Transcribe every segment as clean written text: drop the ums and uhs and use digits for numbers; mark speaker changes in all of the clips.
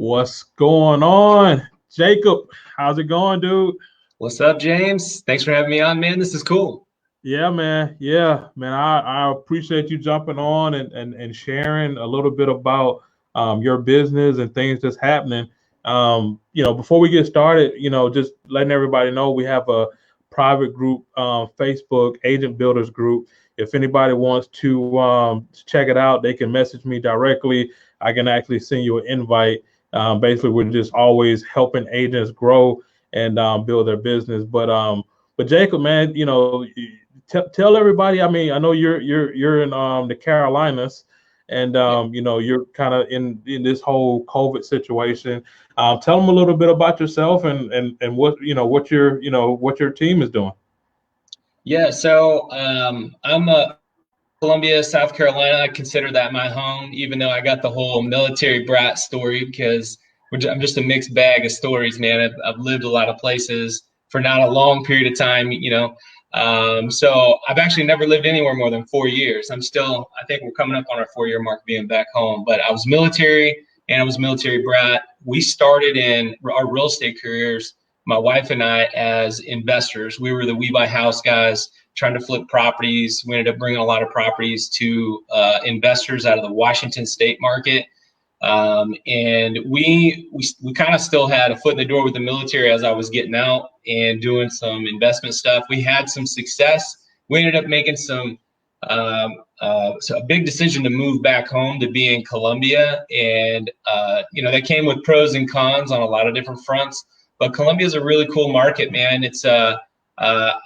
Speaker 1: What's going on? Jacob, how's it going, dude?
Speaker 2: What's up, James? Thanks for having me on, man. This is cool.
Speaker 1: Yeah, man. Yeah, man. I appreciate you jumping on and sharing a little bit about your business and things that's happening. Before we get started, just letting everybody know we have a private group, Facebook Agent Builders group. If anybody wants to check it out, they can message me directly. I can actually send you an invite. Basically, we're just always helping agents grow and build their business. But Jacob, man, tell everybody. I mean, I know you're in the Carolinas, and
Speaker 2: Yeah.
Speaker 1: you're kind of in this whole COVID situation. Tell them a little bit about yourself and what your team is doing.
Speaker 2: I'm a Columbia, South Carolina. I consider that my home, even though I got the whole military brat story because I'm just a mixed bag of stories, man. I've lived a lot of places for not a long period of time. So I've actually never lived anywhere more than 4 years. I think we're coming up on our 4-year mark being back home, but I was military and I was military brat. We started in our real estate careers, my wife and I, as investors. We were the We Buy House guys trying to flip properties. We ended up bringing a lot of properties to investors out of the Washington state market. And we kind of still had a foot in the door with the military as I was getting out and doing some investment stuff. We had some success. We ended up making so a big decision to move back home to be in Columbia. And, that came with pros and cons on a lot of different fronts. But Columbia is a really cool market, man. It's a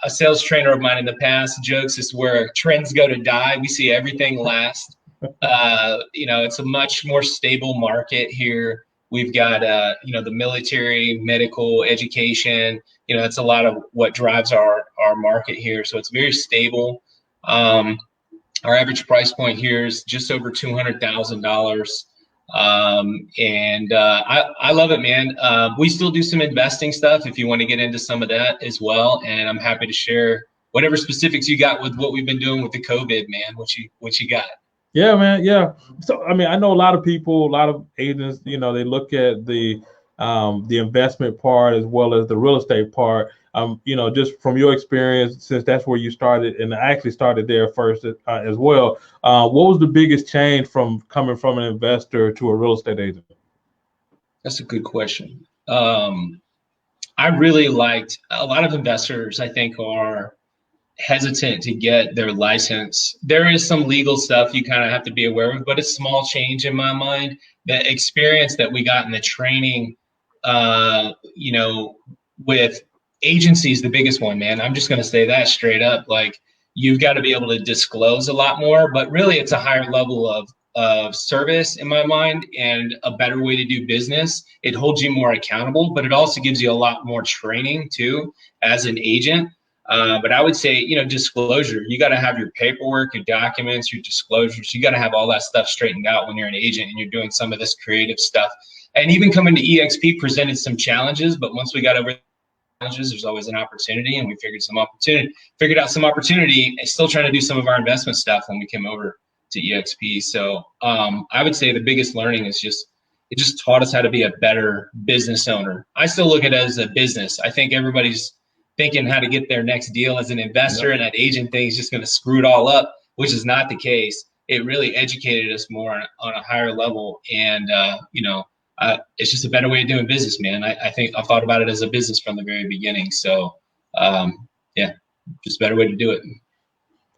Speaker 2: sales trainer of mine in the past jokes is where trends go to die. We see everything last. It's a much more stable market here. We've got, the military, medical, education. It's a lot of what drives our market here. So it's very stable. Our average price point here is just over $200,000. I love it, man. We still do some investing stuff if you want to get into some of that as well. And I'm happy to share whatever specifics you got with what we've been doing with the COVID, man. What you got?
Speaker 1: Yeah, man. Yeah. So, I mean, I know a lot of people, a lot of agents, they look at the investment part as well as the real estate part. Just from your experience, since that's where you started, and I actually started there first as well. What was the biggest change from coming from an investor to a real estate agent?
Speaker 2: That's a good question. I really liked a lot of investors, I think, are hesitant to get their license. There is some legal stuff you kind of have to be aware of, but it's small change in my mind. The experience that we got in the training, with agencies, the biggest one, man. I'm just going to say that straight up. Like, you've got to be able to disclose a lot more, but really it's a higher level of service in my mind and a better way to do business. It holds you more accountable, but it also gives you a lot more training too as an agent. But I would say, disclosure, you got to have your paperwork, your documents, your disclosures. You got to have all that stuff straightened out when you're an agent and you're doing some of this creative stuff. And even coming to EXP presented some challenges, but once we got over challenges, there's always an opportunity, and we figured out some opportunity and still trying to do some of our investment stuff when we came over to EXP. So I would say the biggest learning is it just taught us how to be a better business owner. I still look at it as a business. I think everybody's thinking how to get their next deal as an investor, and that agent thing is just going to screw it all up, which is not the case. It really educated us more on a higher level, and it's just a better way of doing business, man. I think I've thought about it as a business from the very beginning. So, just a better way to do it.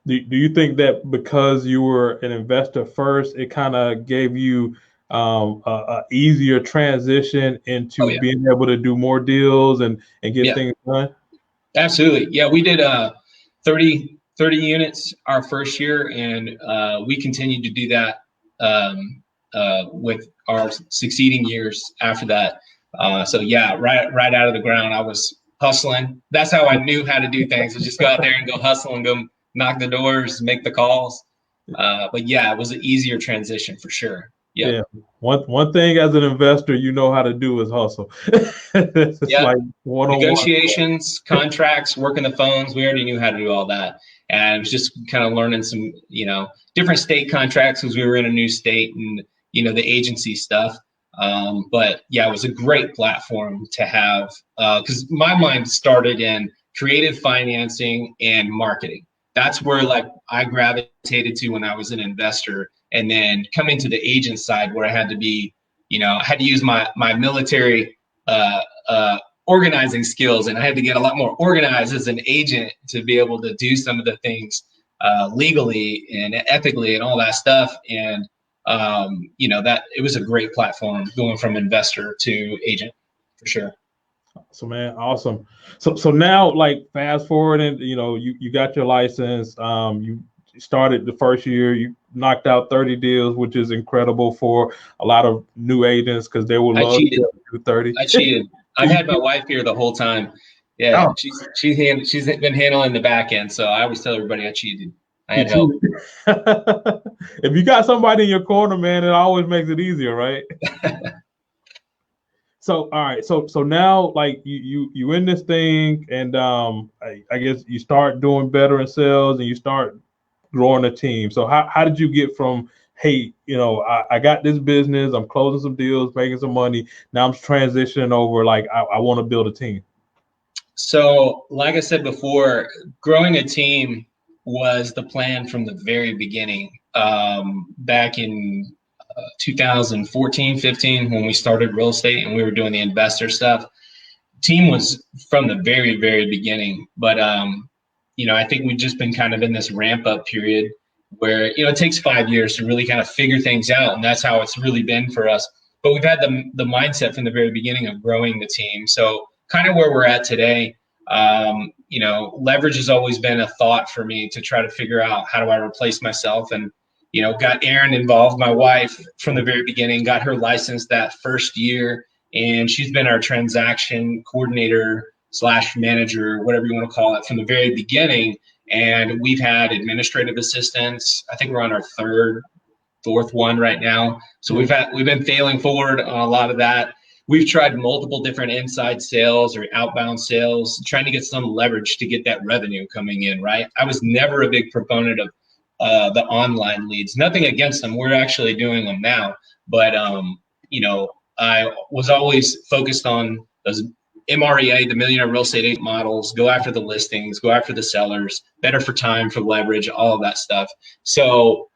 Speaker 1: Do you think that because you were an investor first, it kind of gave you a easier transition into being able to do more deals and get things done?
Speaker 2: Absolutely. Yeah, we did 30 units our first year, and we continued to do that with our succeeding years after that. Right out of the ground, I was hustling. That's how I knew how to do things. Was just go out there and go hustle and go knock the doors, make the calls. It was an easier transition for sure.
Speaker 1: Yeah. One thing as an investor, how to do is hustle. It's like
Speaker 2: negotiations, contracts, working the phones. We already knew how to do all that. And it was just kind of learning some, different state contracts because we were in a new state and, the agency stuff. But yeah, it was a great platform to have because my mind started in creative financing and marketing. That's where like I gravitated to when I was an investor, and then coming to the agent side where I had to be, I had to use my military uh, organizing skills, and I had to get a lot more organized as an agent to be able to do some of the things legally and ethically and all that stuff. And that it was a great platform going from investor to agent for sure.
Speaker 1: So man, awesome. So now like fast forward and you got your license. You started the first year, you knocked out 30 deals, which is incredible for a lot of new agents because they would
Speaker 2: I
Speaker 1: love
Speaker 2: cheated.
Speaker 1: to do 30.
Speaker 2: I cheated. I've had my wife here the whole time. Yeah,
Speaker 1: Oh,
Speaker 2: she's been handling the back end, so I always tell everybody I cheated. I
Speaker 1: you
Speaker 2: had help.
Speaker 1: cheated. If you got somebody in your corner, man, it always makes it easier, right? So all right, so now like you in this thing, and I guess you start doing better in sales, and you start growing a team. So how did you get from, hey, I got this business, I'm closing some deals, making some money, now I'm transitioning over, like I want to build a team?
Speaker 2: So, like I said before, growing a team was the plan from the very beginning. Back in 2014, 15, when we started real estate and we were doing the investor stuff, team was from the very, very beginning. But, I think we've just been kind of in this ramp up period where, it takes 5 years to really kind of figure things out. And that's how it's really been for us. But we've had the mindset from the very beginning of growing the team. So, kind of where we're at today, leverage has always been a thought for me to try to figure out how do I replace myself. And, got Erin involved, my wife, from the very beginning, got her licensed that first year. And she's been our transaction coordinator / manager, whatever you want to call it, from the very beginning. And we've had administrative assistants. I think we're on our fourth one right now. So we've been failing forward on a lot of that. We've tried multiple different inside sales or outbound sales, trying to get some leverage to get that revenue coming in, right? I was never a big proponent of the online leads. Nothing against them. We're actually doing them now. But, I was always focused on those MREA, the Millionaire Real Estate Agent models, go after the listings, go after the sellers, better for time, for leverage, all of that stuff. So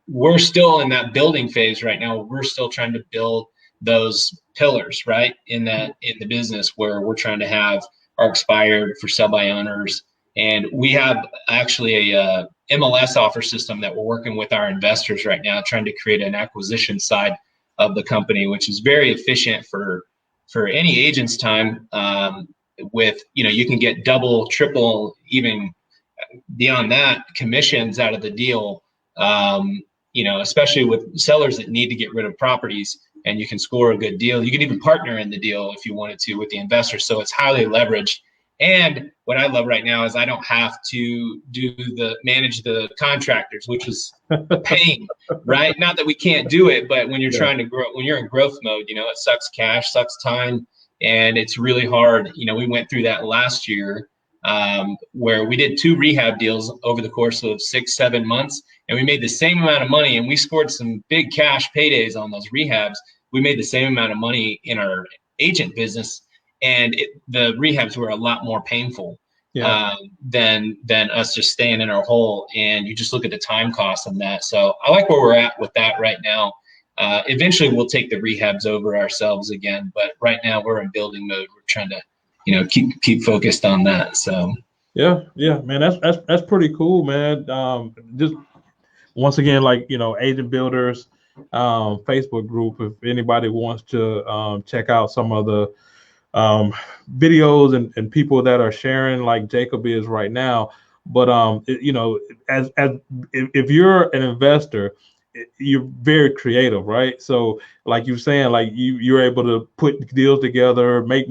Speaker 2: we're still in that building phase right now. We're still trying to build those pillars, right, in the business where we're trying to have our expired for sell by owners. And we have actually a MLS offer system that we're working with our investors right now, trying to create an acquisition side of the company, which is very efficient for any agent's time. With you can get double, triple, even beyond that commissions out of the deal. Especially with sellers that need to get rid of properties, and you can score a good deal. You can even partner in the deal if you wanted to with the investor. So it's highly leveraged. And what I love right now is I don't have to manage the contractors, which was a pain, right? Not that we can't do it, but when you're trying to grow, when you're in growth mode, it sucks cash, sucks time, and it's really hard. We went through that last year where we did 2 rehab deals over the course of 6-7 months, and we made the same amount of money, and we scored some big cash paydays on those rehabs. We made the same amount of money in our agent business, and the rehabs were a lot more painful than us just staying in our hole. And you just look at the time cost of that. So I like where we're at with that right now. Eventually, we'll take the rehabs over ourselves again, but right now we're in building mode. We're trying to keep focused on that. So
Speaker 1: yeah, man, that's pretty cool, man. Just once again, like Agent Builders Facebook group, if anybody wants to check out some of the videos and people that are sharing, like Jacob is right now. But as if you're an investor, you're very creative, right? So like you're saying, like you're able to put deals together, make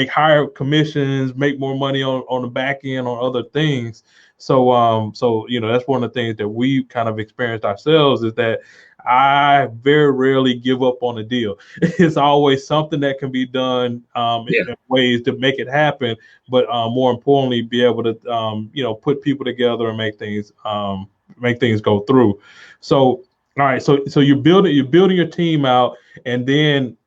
Speaker 1: higher commissions, make more money on the back end on other things. So that's one of the things that we kind of experienced ourselves, is that I very rarely give up on a deal. It's always something that can be done in ways to make it happen, but more importantly, be able to put people together and make things go through. So all right, so you're building your team out. And then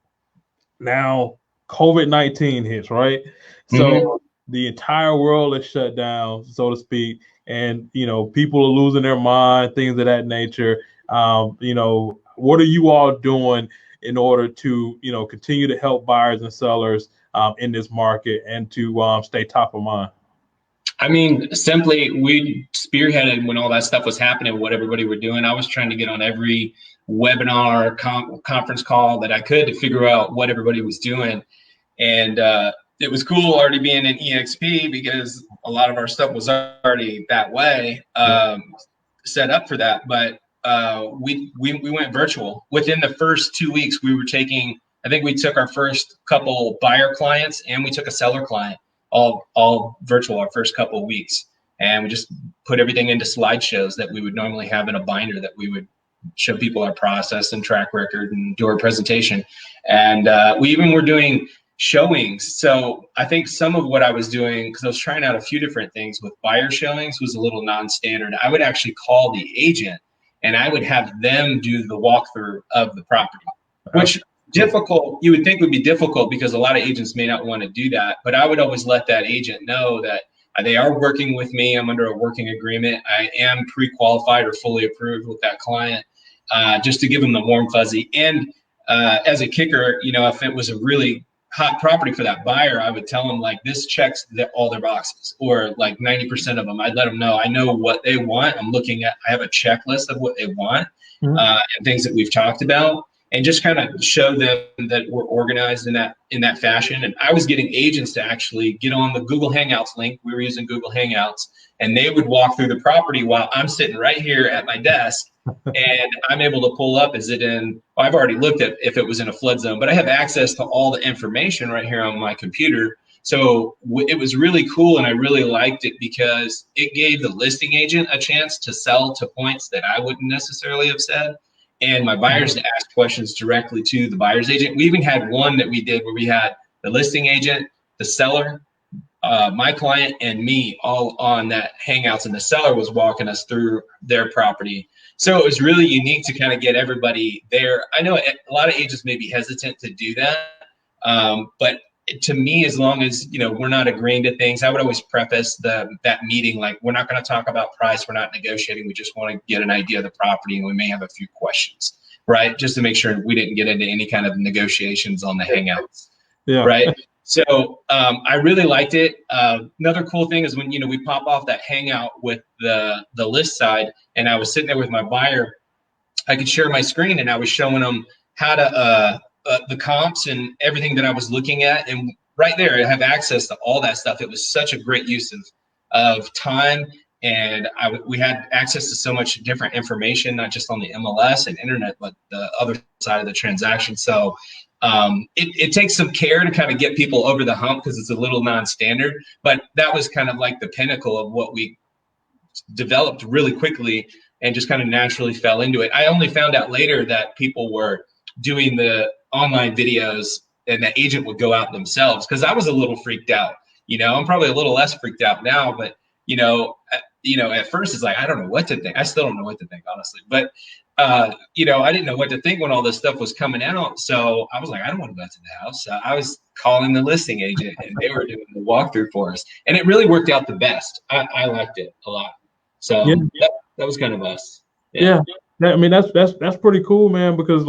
Speaker 1: now COVID-19 hits, right? So the entire world is shut down, so to speak, and people are losing their mind, things of that nature. What are you all doing in order to continue to help buyers and sellers in this market and to stay top of mind?
Speaker 2: I mean, simply, we spearheaded when all that stuff was happening, what everybody were doing. I was trying to get on every webinar, conference call that I could to figure out what everybody was doing. And it was cool already being in EXP because a lot of our stuff was already that way, set up for that. But we went virtual. Within the first 2 weeks, I think we took our first couple buyer clients and we took a seller client, all virtual our first couple of weeks. And we just put everything into slideshows that we would normally have in a binder that we would show people our process and track record and do our presentation. And we even were doing showings. So I think some of what I was doing, because I was trying out a few different things with buyer showings, was a little non-standard. I would actually call the agent and I would have them do the walkthrough of the property, which difficult, you would think would be difficult because a lot of agents may not want to do that. But I would always let that agent know that they are working with me. I'm under a working agreement. I am pre-qualified or fully approved with that client, just to give them the warm fuzzy. And as a kicker, if it was a really hot property for that buyer, I would tell them like this checks all their boxes, or like 90% of them. I'd let them know I know what they want. I have a checklist of what they want, and things that we've talked about, and just kind of show them that we're organized in that fashion. And I was getting agents to actually get on the Google Hangouts link. We were using Google Hangouts, and they would walk through the property while I'm sitting right here at my desk. And I'm able to pull up, I've already looked at if it was in a flood zone, but I have access to all the information right here on my computer. So it was really cool, and I really liked it because it gave the listing agent a chance to sell to points that I wouldn't necessarily have said, and my buyers to ask questions directly to the buyer's agent. We even had one that we did where we had the listing agent, the seller, my client, and me all on that Hangouts, and the seller was walking us through their property. So it was really unique to kind of get everybody there. I know a lot of agents may be hesitant to do that, but to me, as long as we're not agreeing to things, I would always preface that meeting like, we're not going to talk about price, we're not negotiating, we just want to get an idea of the property, and we may have a few questions, right? Just to make sure we didn't get into any kind of negotiations on the Hangouts, right? So I really liked it. Another cool thing is when we pop off that Hangout with the list side, and I was sitting there with my buyer, I could share my screen and I was showing them how to the comps and everything that I was looking at, and right there I have access to all that stuff. It was such a great use of time, and we had access to so much different information, not just on the MLS and internet, but the other side of the transaction. So it takes some care to kind of get people over the hump because it's a little non-standard, but that was kind of like the pinnacle of what we developed really quickly and just kind of naturally fell into it. I only found out later that people were doing the online videos and the agent would go out themselves, because I was a little freaked out. I'm probably a little less freaked out now, but at first it's like, I don't know what to think. I still don't know what to think, honestly. But I didn't know what to think when all this stuff was coming out. So I was like, I don't want to go to the house. I was calling the listing agent, and they were doing the walkthrough for us. And it really worked out the best. I liked it a lot. So that was kind of us.
Speaker 1: Yeah. I mean, that's pretty cool, man, because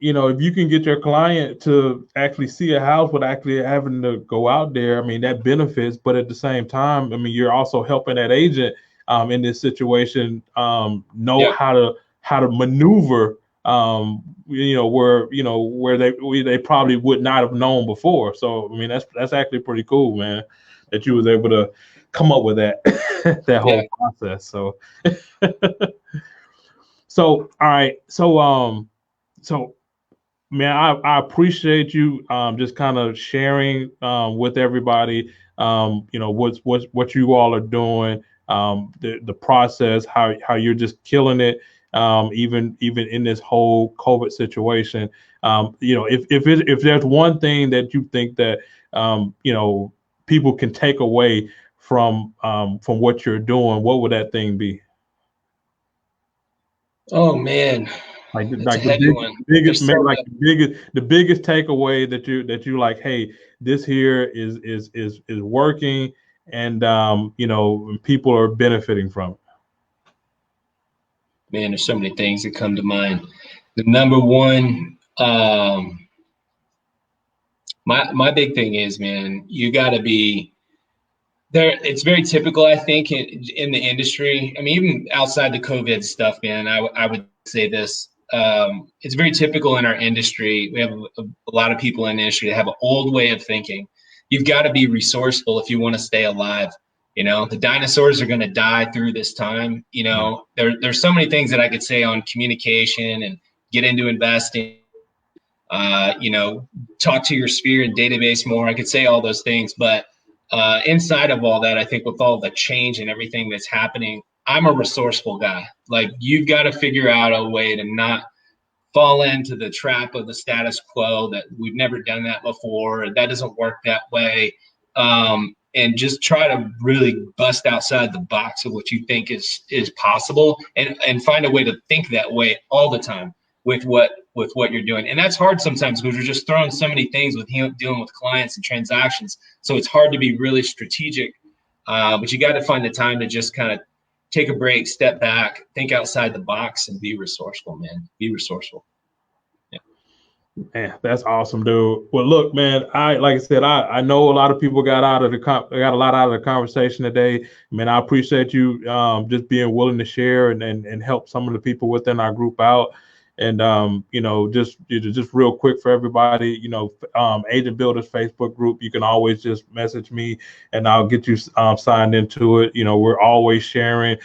Speaker 1: if you can get your client to actually see a house without actually having to go out there, I mean, that benefits. But at the same time, I mean, you're also helping that agent in this situation know how to maneuver, where they probably would not have known before. So I mean, that's actually pretty cool, man, that you was able to come up with that that whole process. So so all right, so man, I appreciate you just kind of sharing with everybody what you all are doing, the process, how you're just killing it, even in this whole COVID situation. If there's one thing that you think that people can take away from what you're doing, what would that thing be?
Speaker 2: Oh man, It's a heavy one.
Speaker 1: biggest, man, like the biggest takeaway that you like, hey, this here is working, and you know, people are benefiting from it.
Speaker 2: Man, there's so many things that come to mind. The number one, my big thing is, man, you got to be there. It's very typical, I think, in the industry. I mean, even outside the COVID stuff, man, I would say this. It's very typical in our industry. We have a lot of people in the industry that have an old way of thinking. You've got to be resourceful if you want to stay alive. You know, the dinosaurs are going to die through this time. You know, there's so many things that I could say on communication and get into investing. You know, talk to your sphere and database more. I could say all those things, but inside of all that, I think with all the change and everything that's happening, I'm a resourceful guy. Like, you've got to figure out a way to not fall into the trap of the status quo, that we've never done that before, that doesn't work that way, and just try to really bust outside the box of what you think is possible, and find a way to think that way all the time with what you're doing. And that's hard sometimes because we're just throwing so many things with dealing with clients and transactions. So it's hard to be really strategic, but you got to find the time to just kind of take a break, step back, think outside the box, and be resourceful, man. Be resourceful. Yeah.
Speaker 1: Man, that's awesome, dude. Well, look, man, like I said, I know a lot of people got a lot out of the conversation today. Man, I appreciate you just being willing to share and help some of the people within our group out. And you know, just real quick for everybody, you know, Agent Builders Facebook group, you can always just message me and I'll get you signed into it. You know, we're always sharing.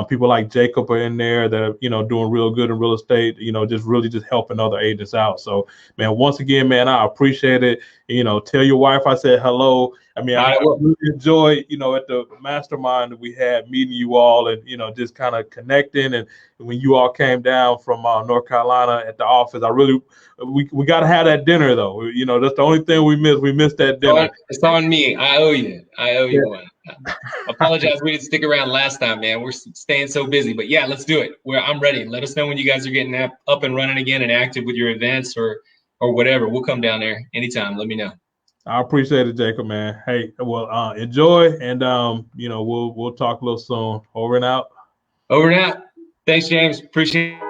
Speaker 1: People like Jacob are in there that are, you know, doing real good in real estate, you know, just really just helping other agents out. So, man, once again, man, I appreciate it. You know, tell your wife I said hello. I mean, I really enjoy, you know, at the mastermind that we had, meeting you all and, you know, just kind of connecting. And when you all came down from North Carolina at the office, we got to have that dinner, though. You know, that's the only thing we missed. We missed that dinner.
Speaker 2: It's on me. I owe you one. Apologize we didn't stick around last time, man. We're staying so busy. But yeah, let's do it. I'm ready. Let us know when you guys are getting up and running again and active with your events or whatever. We'll come down there anytime. Let me know.
Speaker 1: I appreciate it, Jacob, man. Hey, well, enjoy, and you know, we'll talk a little soon. Over and out.
Speaker 2: Over and out. Thanks, James. Appreciate it.